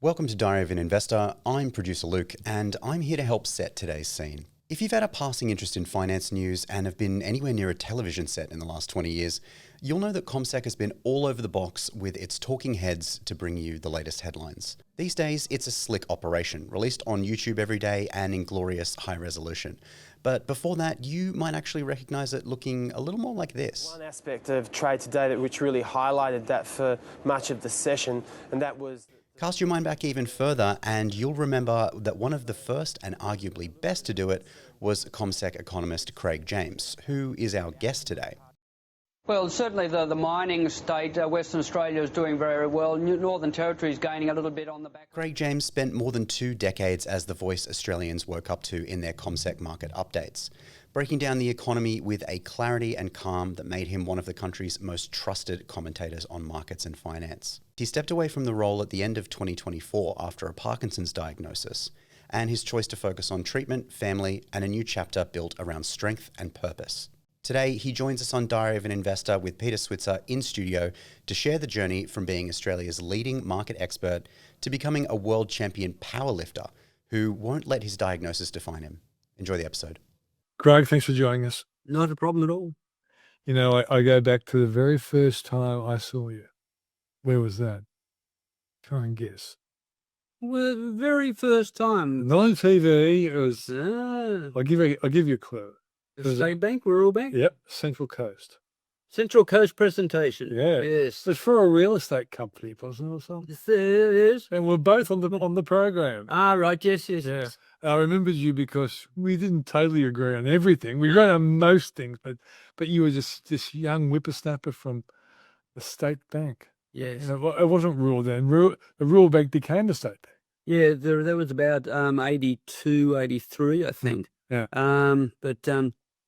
Welcome to Diary of an Investor. I'm producer Luke, and I'm here to help set today's scene. If you've had a passing interest in finance news and have been anywhere near a television set in the last 20 years, you'll know that CommSec has been all over the box with its talking heads to bring you the latest headlines. These days, it's a slick operation, released on YouTube every day and in glorious high resolution. But before that, you might actually recognize it looking a little more like this. One aspect of trade today which really highlighted that for much of the session, and that was... Cast your mind back even further and you'll remember that one of the first and arguably best to do it was CommSec economist Craig James, who is our guest today. Well, certainly the mining state, Western Australia, is doing very well. Northern Territory is gaining a little bit on the back. Craig James spent more than 2 decades as the voice Australians woke up to in their CommSec market updates, breaking down the economy with a clarity and calm that made him one of the country's most trusted commentators on markets and finance. He stepped away from the role at the end of 2024 after a Parkinson's diagnosis, and his choice to focus on treatment, family, and a new chapter built around strength and purpose. Today, he joins us on Diary of an Investor with Peter Switzer in studio to share the journey from being Australia's leading market expert to becoming a world champion powerlifter who won't let his diagnosis define him. Enjoy the episode. Craig, thanks for joining us. Not a problem at all. You know, I go back to the very first time I saw you. Where was that? Try and guess. Well, the very first time. Not on TV. It was. Ah, I'll give you a clue. State Bank, Rural Bank? Yep, Central Coast. Central Coast presentation. Yeah. Yes. It's for a real estate company, wasn't it, or something? Yes. And we're both on the program. Ah, right. Yes. Yeah. I remembered you because we didn't totally agree on everything. We agreed on most things, but you were just this young whippersnapper from the State Bank. Yes. You know, it wasn't rural then. The Rural Bank became the State Bank. Yeah, there was about 82, 83, I think. Yeah.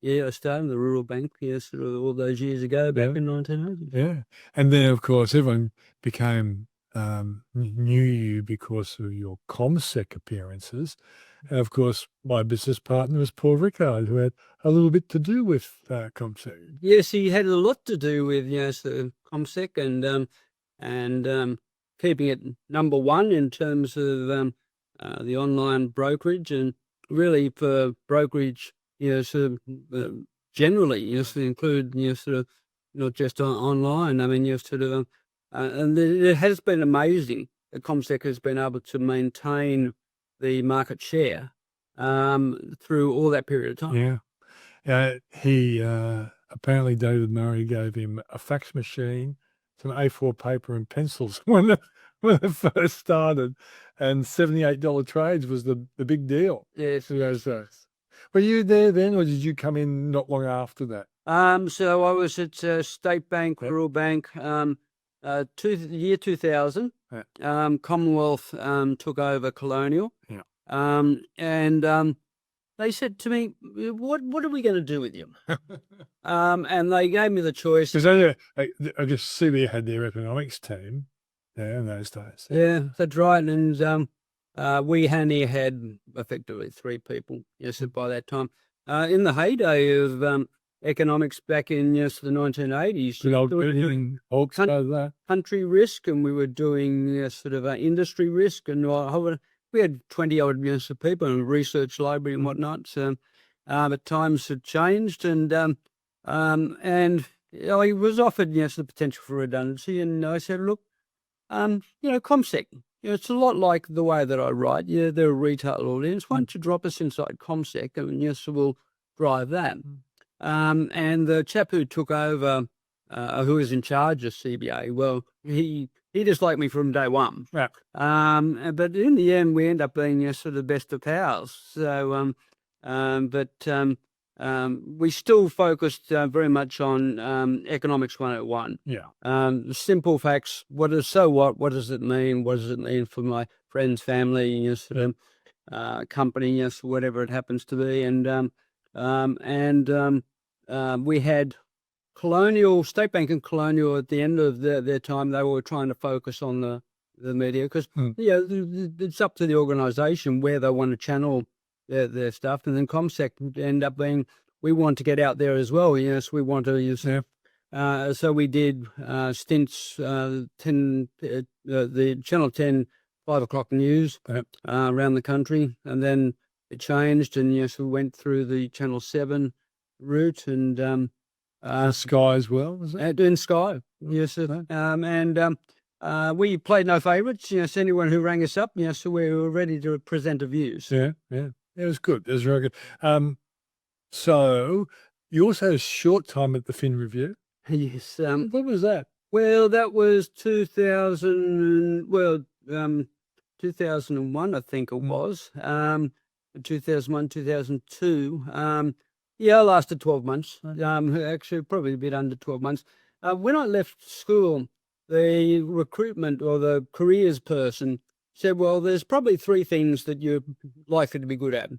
Yeah, I started in the Rural Bank, sort of all those years ago, back in 1980. Yeah. And then, of course, everyone became knew you because of your CommSec appearances. And, of course, my business partner was Paul Rickard, who had a little bit to do with CommSec. Yes, he had a lot to do with the CommSec and keeping it number one in terms of the online brokerage, and really for brokerage, generally, to include, sort of not just online. I mean, and it has been amazing that CommSec has been able to maintain the market share through all that period of time. Yeah. He apparently David Murray gave him a fax machine, some A4 paper and pencils when it first started, and $78 trades was the big deal. Yes. In those days. Were you there then, or did you come in not long after that? So I was at State Bank, Yep. Rural Bank, year 2000. Yeah. Commonwealth took over Colonial. Yeah. And they said to me, what are we going to do with you? And they gave me the choice. Because I guess CB had their economics team there in those days. Yeah, that's right. And we only had effectively 3 people, by that time. In the heyday of economics back in the 1980s, Good old doing Hawks that. country risk, and we were doing sort of industry risk, and we had 20-odd people in a research library and whatnot. So, but times had changed, and I was offered the potential for redundancy, and I said, look, CommSec, it's a lot like the way that I write. Yeah, they're a retail audience. Why don't you drop us inside CommSec, and we'll drive that. And the chap who took over, who was in charge of CBA, well, he just liked me from day one. Yeah. But in the end, we end up being sort of best of pals. So, we still focused very much on economics 101. Yeah. Simple facts. What does it mean? What does it mean for my friends, family, company, whatever it happens to be. And we had Colonial, State Bank and Colonial at the end of their time. They were trying to focus on the media because it's up to the organisation where they want to channel their stuff. And then CommSec end up being, we want to get out there as well. Yes, we want to use. So we did stints. The Channel 10 5 o'clock news Yep. around the country, and then it changed, and yes, we went through the Channel 7 route, and Sky as well, was it? doing Sky, yes, sir. We played no favourites. Yes, anyone who rang us up, yes, so we were ready to present our views. Yeah, yeah. It was good. It was very good. So you also had a short time at the Fin Review. Yes. What was that? Well, that was 2001, I think it was. 2001, 2002. Yeah, I lasted 12 months. Actually, probably a bit under 12 months. When I left school, the recruitment or the careers person said, well, there's probably 3 things that you're likely to be good at.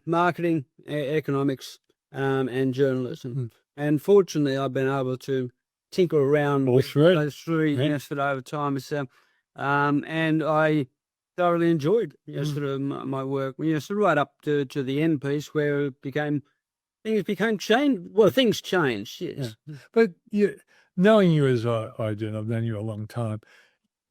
Marketing, economics, and journalism. And fortunately, I've been able to tinker around All with three. those 3 yesterday over time. So, and I thoroughly enjoyed yesterday my work. So right up to the end piece where things became changed. Well, things changed, yes. Yeah. But knowing you as I do, and I've known you a long time,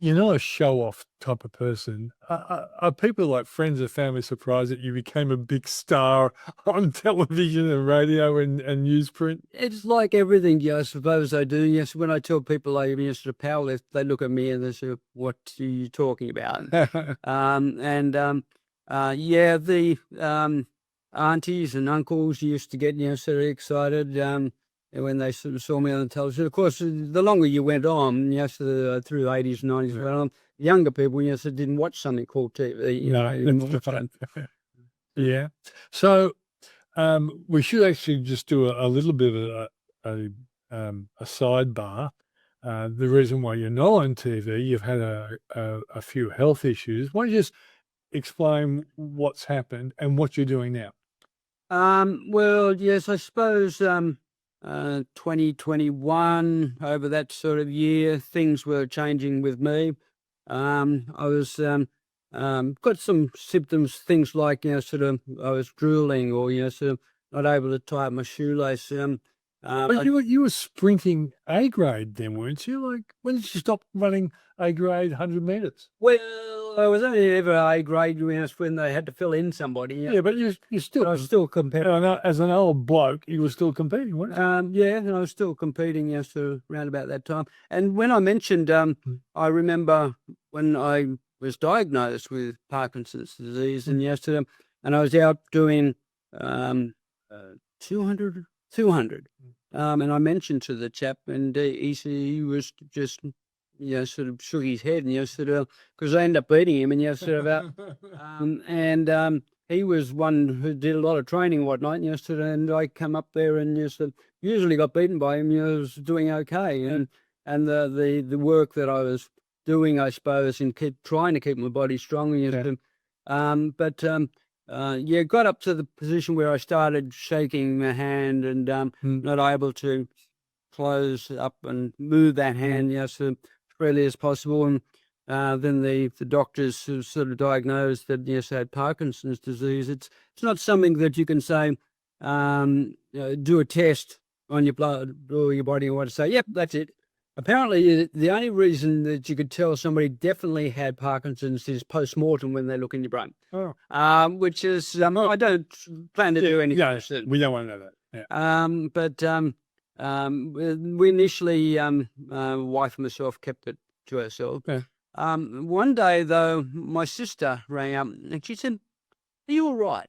you're not a show-off type of person. Are people like friends or family surprised that you became a big star on television and radio and newsprint? It's like everything, I suppose I do. Yes, when I tell people I used to powerlift, they look at me and they say, "What are you talking about?" Yeah, the aunties and uncles used to get sort of excited when they sort of saw me on the television. Of course, the longer you went on, through the 80s, 90s, went on, younger people, didn't watch something called TV. Yeah. So we should actually just do a little bit of a sidebar. The reason why you're not on TV, you've had a few health issues. Why don't you just explain what's happened and what you're doing now? Well, yes, I suppose 2021, over that sort of year, things were changing with me. I was got some symptoms, things like I was drooling, or sort of not able to tie up my shoelace. But you were sprinting A grade then, weren't you? Like, when did you stop running A grade 100 meters? Well, I was only ever A grade when they had to fill in somebody. Yeah, but you still, I was still competing. as an old bloke, you were still competing, weren't you? Yeah, and I was still competing, sort of around about that time. And when I mentioned, I remember when I was diagnosed with Parkinson's disease, and and I was out doing 200. And I mentioned to the chap, and he was just, sort of shook his head, and because I ended up beating him, and he was one who did a lot of training and whatnot, and I come up there and usually got beaten by him, was doing okay, and the work that I was doing, I suppose, in trying to keep my body strong, got up to the position where I started shaking my hand and not able to close up and move that hand, as freely as possible. And then the doctors sort of diagnosed that I had Parkinson's disease. It's not something that you can say, do a test on your blood or your body and what to say, yep, that's it. Apparently, the only reason that you could tell somebody definitely had Parkinson's is post-mortem when they look in your brain. Which is, I don't plan to do anything. No, we don't want to know that. Yeah. We initially, wife and myself kept it to herself. Yeah. One day, though, my sister rang up and she said, "Are you all right?"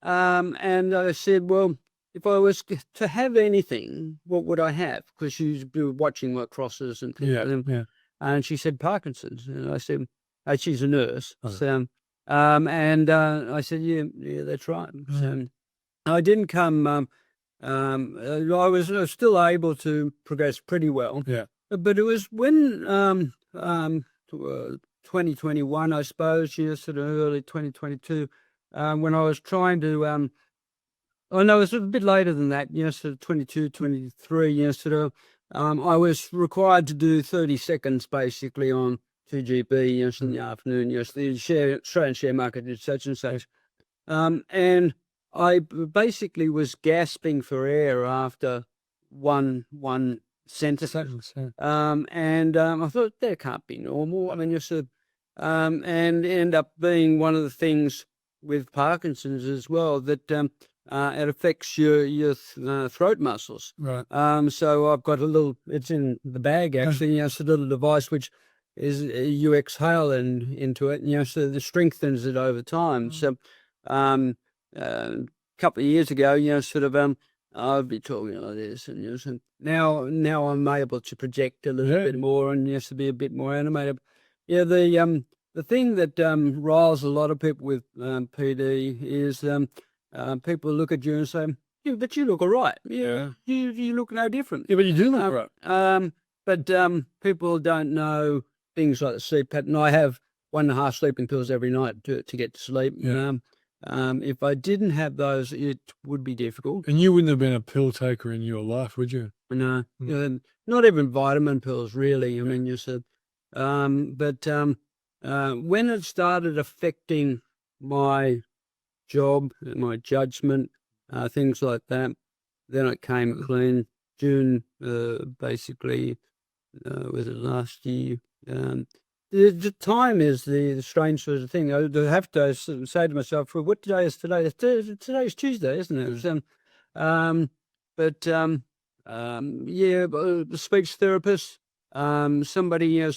And I said, well, if I was to have anything, what would I have? Because she's watching my crosses and things like that. And she said, Parkinson's. And I said, she's a nurse. So, I said, yeah, that's right. So I didn't come, I was still able to progress pretty well. Yeah. But it was when 2021, I suppose, sort of early 2022, when I was trying to, oh, no, it was a bit later than that, sort of 22, 23, I was required to do 30 seconds basically on 2GB, in the afternoon, the Australian share market did such and such. And I basically was gasping for air after one sentence. And I thought, that can't be normal. I mean, and end up being one of the things with Parkinson's as well that it affects your throat muscles. Right. So I've got a little, it's in the bag actually, it's a little device which is you exhale into it, so it strengthens it over time. So a couple of years ago, I'd be talking like this, and so now I'm able to project a little bit more and to be a bit more animated. Yeah, the thing that riles a lot of people with PD is people look at you and say, "Yeah, but you look all right. You look no different." Yeah, but you do look right. But people don't know things like the sleep pattern. I have 1.5 sleeping pills every night to get to sleep. Yeah. If I didn't have those, it would be difficult. And you wouldn't have been a pill taker in your life, would you? No, not even vitamin pills, really. I mean, but when it started affecting my job, my judgment, things like that, then it came clean. June, basically, was it last year? The time is the strange sort of thing. I have to say to myself, well, what day is today? Today's Tuesday, isn't it? Yeah. The speech therapist, somebody, a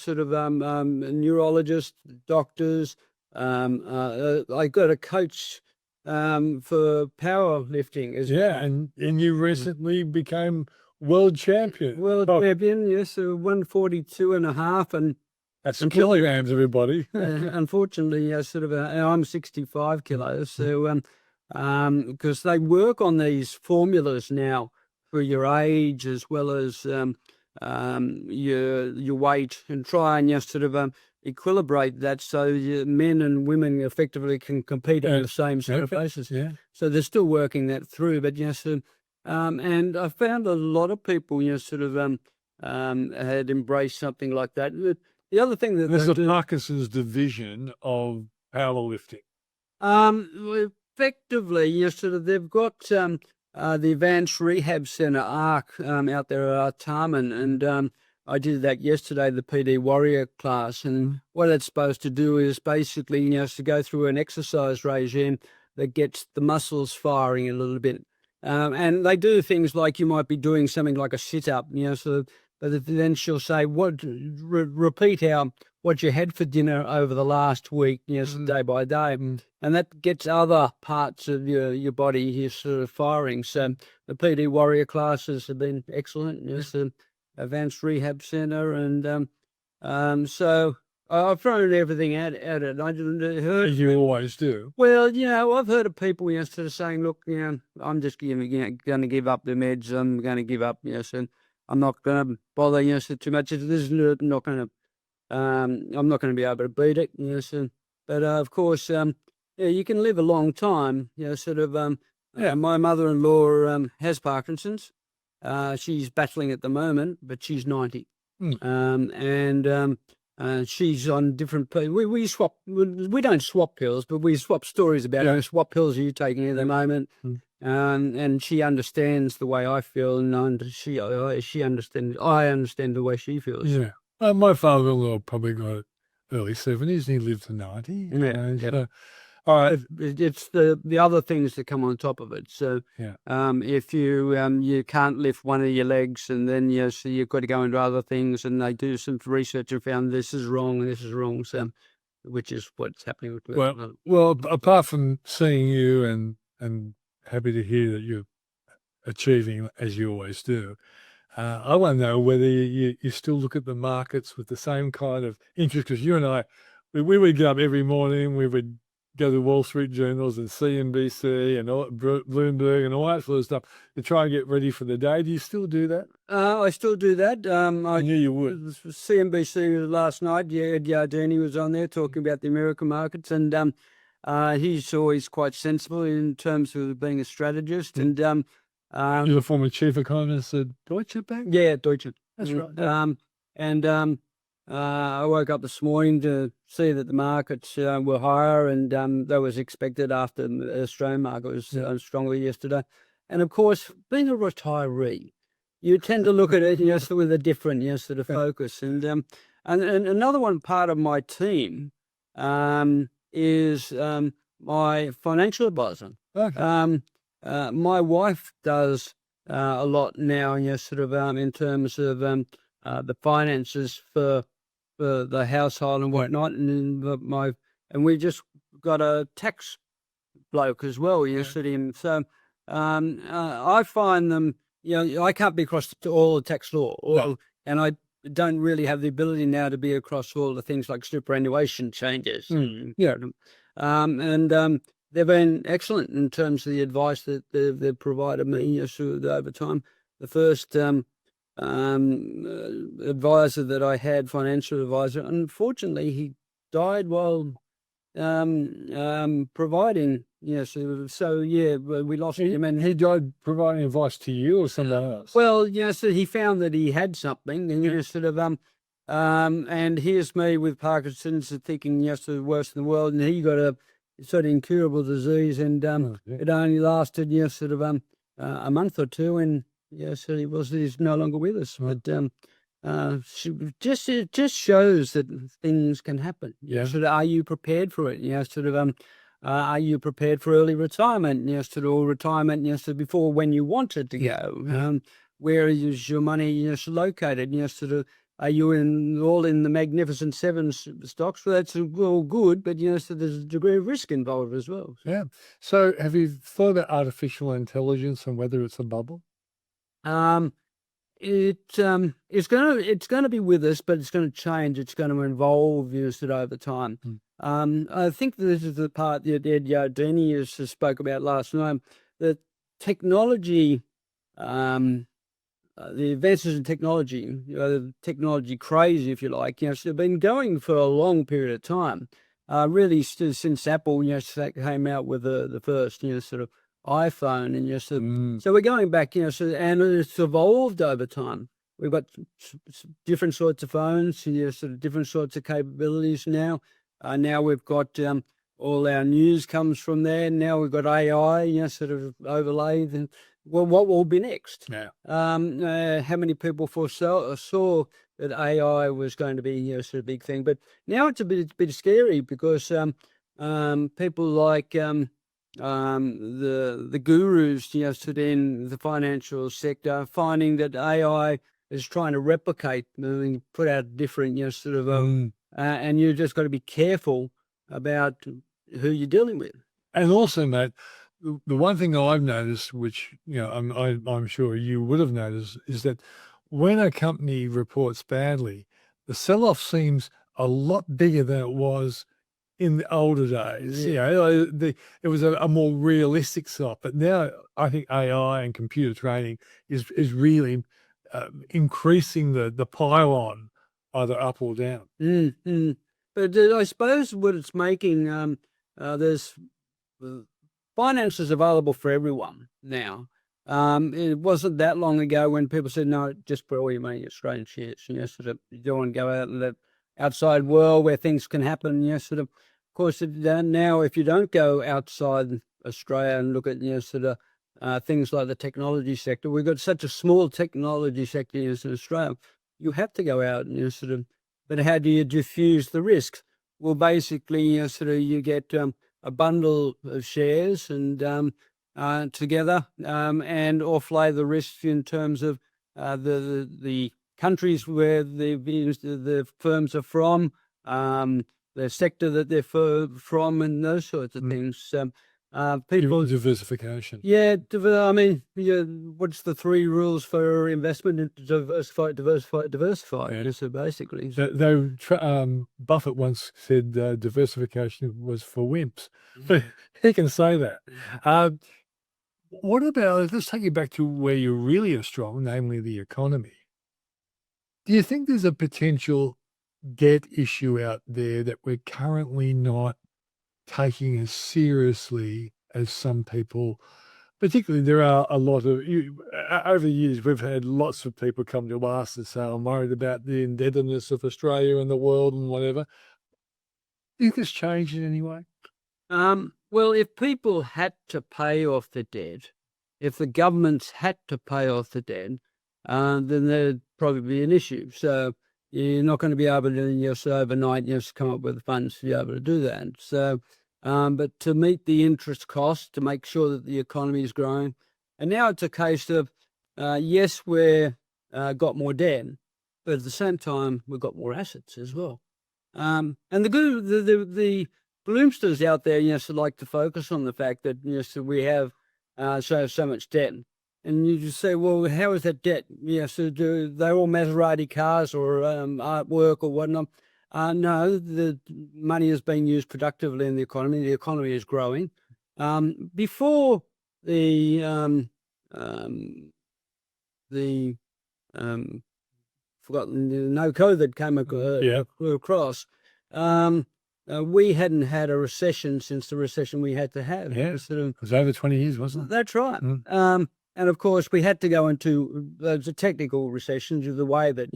neurologist, doctors. I got a coach for powerlifting. And you recently became world champion. World champion, yes, 142.5, and that's kilograms, everybody. unfortunately, I'm 65 kilos. So, because they work on these formulas now for your age as well as your weight, and try and equilibrate that so men and women effectively can compete on the same sort of basis. Yeah. So they're still working that through, but and I found a lot of people, had embraced something like that. The other thing that there's the Parkinson's division of powerlifting. Effectively, they've got the Advanced Rehab Centre ARC out there at Tarman, and I did that yesterday, the PD Warrior class, and what it's supposed to do is basically, to go through an exercise regime that gets the muscles firing a little bit. And they do things like you might be doing something like a sit-up, but then she'll say, repeat what you had for dinner over the last week, day by day. And that gets other parts of your body firing. So the PD Warrior classes have been excellent. The Advanced Rehab Centre, and so I've thrown everything at it. I didn't heard. You always do. Well, I've heard of people saying, look, I'm just going to give up the meds. I'm going to give up, and I'm not going to bother, too much. This is not going to, I'm not going to be able to beat it, but of course, you can live a long time, my mother-in-law has Parkinson's. She's battling at the moment, but she's 90. And she's on different pills. We swap. We don't swap pills, but we swap stories about what pills are you taking at the moment. And she understands the way I feel, and she understands. I understand the way she feels. Yeah. My father-in-law probably got early 70s, and he lived to 90. So, all right. It's the other things that come on top of it. So, if you can't lift one of your legs, and then so you've got to go into other things, and they do some research and found this is wrong. So, which is what's happening with. Well, apart from seeing you and happy to hear that you're achieving as you always do, I want to know whether you still look at the markets with the same kind of interest, because you and I, we would get up every morning, we would go to Wall Street Journals and CNBC and Bloomberg and all that sort of stuff to try and get ready for the day. Do you still do that? I still do that. I knew you would. CNBC last night, Ed Yardeni was on there talking about the American markets, and he's always quite sensible in terms of being a strategist. And you're the former chief economist at Deutsche Bank? Yeah, Deutsche. That's right. I woke up this morning to see that the markets were higher, and that was expected after the Australian market was stronger yesterday. And of course, being a retiree, you tend to look at it with a different focus. And another part of my team is my financial advisor. Okay. My wife does a lot now, sort of in terms of the finances for the household and whatnot, and we just got a tax bloke as well, at him. So I find them, I can't be across all the tax law, and I don't really have the ability now to be across all the things like superannuation changes. And they've been excellent in terms of the advice that they've provided me over time. The first advisor that I had, financial advisor, unfortunately, he died while providing. So we lost him, and He died providing advice to you or someone else? well, so he found that he had something, and sort of and here's me with Parkinson's thinking sort of worse in the world, and he got a sort of incurable disease, and it only lasted sort of a month or two, and so he's no longer with us. But it just shows that things can happen. Yeah. Sort of, are you prepared for it? Sort of are you prepared for early retirement? Sort of, or retirement, sort of before when you wanted to go. Where is your money located? Sort of, are you all in the Magnificent Seven stocks? Well, that's all good, but so there's a degree of risk involved as well. Yeah. So have you thought about artificial intelligence and whether it's a bubble? It's gonna be with us, but it's gonna change. It's gonna evolve over time. I think this is the part that Ed Yardeni has spoke about last night. That technology, the advances in technology, the technology craze, if you like, have been going for a long period of time. Really, since Apple, came out with the first, sort of iPhone, and so we're going back, and it's evolved over time. We've got different sorts of phones, sort of different sorts of capabilities now. Now we've got all our news comes from there. Now we've got AI, sort of overlaid. And well, what will be next? Yeah. How many people saw that AI was going to be sort of big thing? But now it's a bit scary because people like the gurus, sort of in the financial sector, finding that AI is trying to replicate, put out different, sort of, and you just got to be careful about who you're dealing with. And also, Matt, the one thing I've noticed, which I'm sure you would have noticed, is that when a company reports badly, the sell-off seems a lot bigger than it was in the older days. It was a more realistic sell-off. But now I think AI and computer trading is really increasing the pile-on, either up or down. But I suppose what it's making, there's finances available for everyone now. It wasn't that long ago when people said, no, just put all your money in Australian shares, sort of, you don't want to go out in the outside world where things can happen, sort of course, now if you don't go outside Australia and look at, sort of things like the technology sector, we've got such a small technology sector in Australia, you have to go out and sort of, but how do you diffuse the risks? Well, basically, sort of you get a bundle of shares and together and offlay the risks in terms of the countries where the firms are from, the sector that they're from, and those sorts of things. People diversification. Yeah, I mean, what's the 3 rules for investment? Diversify, diversify, diversify. Yeah. So basically, Buffett once said diversification was for wimps. But he can say that. What about, let's take you back to where you really are strong, namely the economy. Do you think there's a potential debt issue out there that we're currently not taking as seriously as some people? Particularly, there are a lot of, over the years, we've had lots of people come to us and say, I'm worried about the indebtedness of Australia and the world and whatever. Do you think it's changed in any way? Well, if people had to pay off the debt, if the governments had to pay off the debt, then there'd probably be an issue. So you're not going to be able to just overnight just come up with the funds to be able to do that. So, but to meet the interest cost, to make sure that the economy is growing, and now it's a case of yes, we're got more debt, but at the same time we've got more assets as well. And the bloomsters out there, like to focus on the fact that so we have so much debt. And you just say, well, how is that debt? So do they all Maserati cars or artwork or whatnot? No, the money is being used productively in the economy. The economy is growing. Before the forgotten no COVID came across, we hadn't had a recession since the recession we had to have. Yeah, it was over 20 years, wasn't it? That's right. And of course, we had to go into those technical recessions of the way that,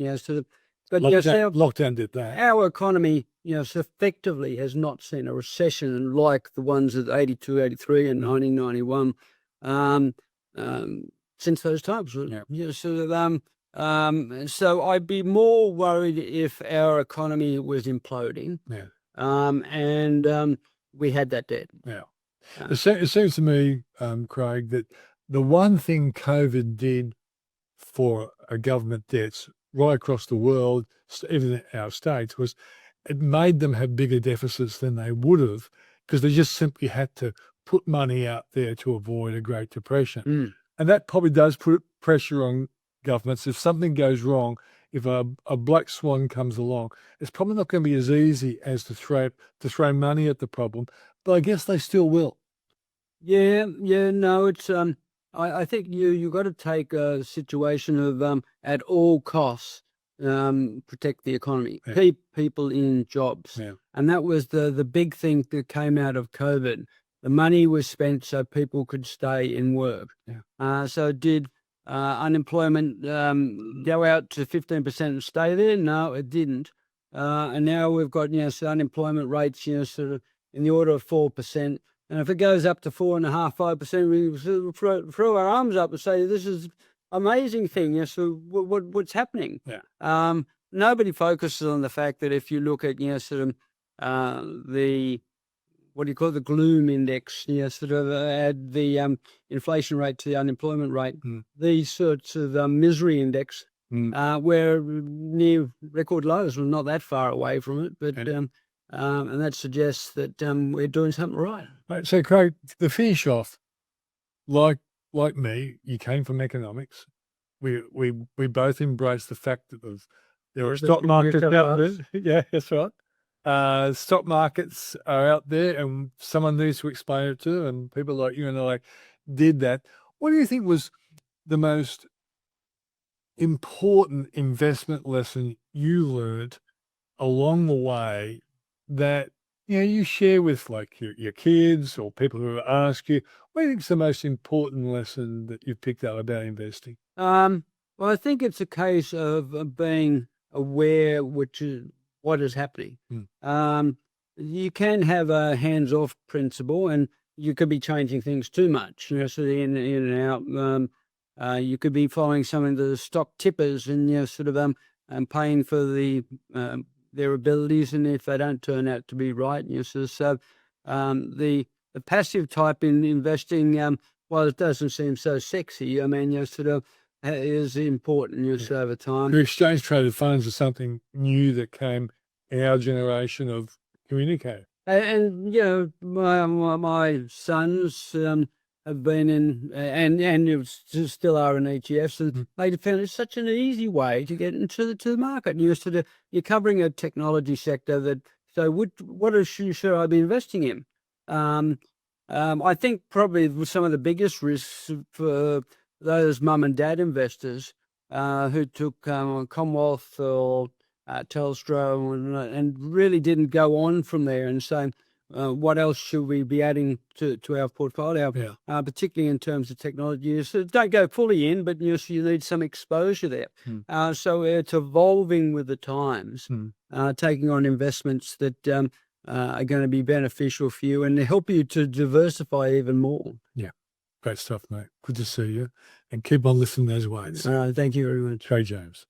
but lockdown did that. Our economy, effectively has not seen a recession like the ones of 82, 83 and 1991 since those times. So I'd be more worried if our economy was imploding. Yeah. And we had that debt. Yeah. It seems to me, Craig, that the one thing COVID did for a government debts right across the world, even our states, was it made them have bigger deficits than they would have because they just simply had to put money out there to avoid a Great Depression. And that probably does put pressure on governments. If something goes wrong, if a black swan comes along, it's probably not going to be as easy as to throw money at the problem, but I guess they still will. No, it's I think you got to take a situation of at all costs protect the economy, keep people in jobs, and that was the big thing that came out of COVID. The money was spent so people could stay in work. So did unemployment go out to 15% and stay there? No, it didn't. And now we've got unemployment rates sort of in the order of 4%. And if it goes up to 4.5%, 5%, we throw our arms up and say, this is amazing thing. So what's happening? Nobody focuses on the fact that if you look at, the, what do you call it, the gloom index, sort of add the inflation rate to the unemployment rate, these sorts of misery index, we're near record lows. We're not that far away from it, but and that suggests that we're doing something right. Right. So, Craig, to finish off, like me, you came from economics. We both embrace the fact that there are stock markets out there. Yeah, that's right. Stock markets are out there, and someone needs to explain it to, and people like you and I did that. What do you think was the most important investment lesson you learned along the way that you share with like your kids or people who ask you? What do you think is the most important lesson that you've picked up about investing? Well, I think it's a case of being aware what is happening. You can have a hands-off principle, and you could be changing things too much. So in and out. You could be following some of the stock tippers, and and paying for their abilities, and if they don't turn out to be right, so the passive type in investing, while it doesn't seem so sexy, is important over time. The exchange traded funds are something new that came in our generation of communicator. And my sons have been in and still are in ETFs, and they found it's such an easy way to get into the market. And you're covering a technology sector what should I be investing in? I think probably some of the biggest risks for those mum and dad investors who took Commonwealth or Telstra and really didn't go on from there and say, what else should we be adding to our portfolio, particularly in terms of technology? So don't go fully in, but you need some exposure there. So it's evolving with the times, taking on investments that are going to be beneficial for you and help you to diversify even more. Yeah, great stuff, mate. Good to see you, and keep on listening those ways. Thank you very much. Craig James.